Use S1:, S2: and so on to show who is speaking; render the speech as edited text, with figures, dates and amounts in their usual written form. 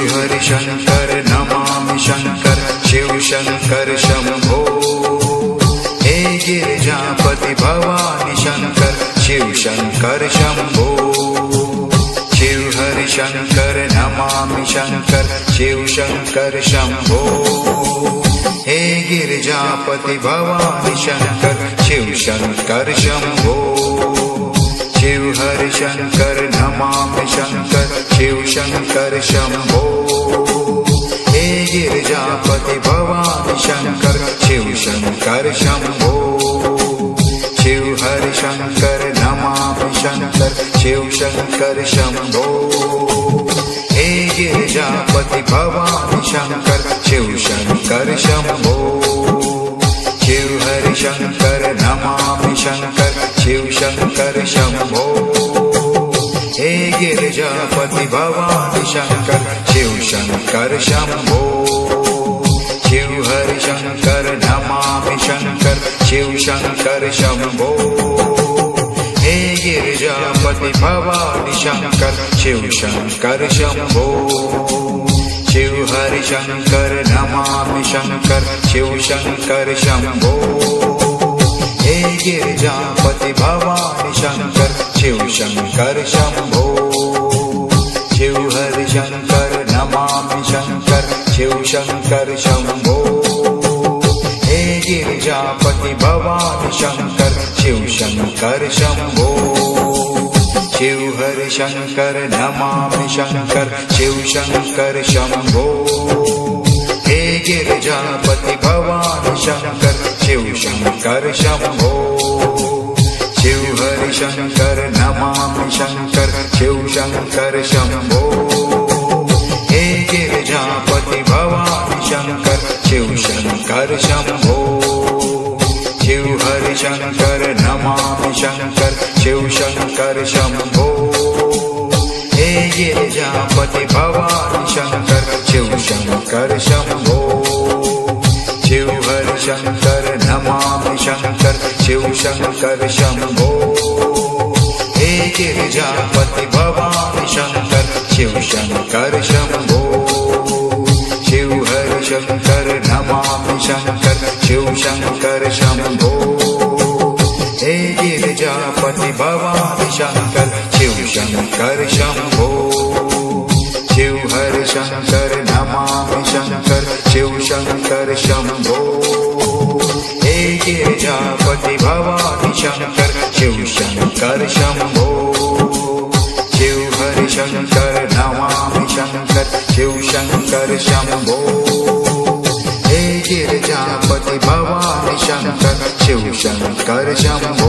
S1: Hari Shankar Namami Shankar Shiv Shankar Shambho. हे Girijapati Bhavani Shankar Shiv Shankar Shambho. Shiv Hari Shankar Namami Shankar Shiv Shankar Shambho. हे Girijapati Bhavani Shankar Shiv Shankar Shambho. Shiv Hari Shankar Namami Shankar Shiv Shankar Shambho. हे Girijapati Bhavani Shankar Shiv Shankar Shambho. Shiv Hari Shankar Namami Shankar Shiv Shankar Shambho. हे Girijapati Bhavani Shankar Shiv Shankar Shambho. Shiv Hari Shankar Namami Shankar Shiv Shankar Shambho. हे Girijapati Bhavani Shankar Shiv Shankar Shambho. Shiv Hari Shankar Namami Shankar Shiv Shankar Shambho. हे Girijapati Bhavani Shankar Shiv Shankar Shambho. Shiv Hari Shankar Namami Shankar Shiv Shankar Shambho. हे Girijapati Bhavani Shankar Shiv Shankar Shambho. Shiv Hari Shankar Namami Shankar Shiv Shankar Shambho. हे Girijapati Bhavani Shankar Shiv Shankar Shambho. Shiv Hari Shankar Namami Shankar Shiv Shankar Shambho. हे Girijapati Bhavani Shankar Shiv Shankar Shambho. Shiv Hari Shankar Namami Shankar Shiv Shankar Shambho. हे Girijapati Bhavani Shankar Shiv Shankar Shambho. Shiv Hari Shankar Namami Shankar Shiv Shankar Shambho. हे Girijapati Bhavani Shankar Shiv Shankar Shambho. Shiv Hari Shankar Namami Shankar Shiv Shankar Shambho. हे Girijapati Bhavani Shankar Shiv Shankar Shambho. Shiv Hari Shankar Namami Shankar Shiv Shankar Shambho. हे Girijapati Bhavani Shankar Shiv Shankar Shambho. Shiv Hari Shankar Namami Shankar Shiv Shankar Shambho. हे Girijapati Bhavani Shankar Shiv Shankar Shambho. Shiv Hari Shankar Namami Shankar Shiv Shankar Shambho. हे Girijapati Bhavani Shankar Shiv Shankar Shambho.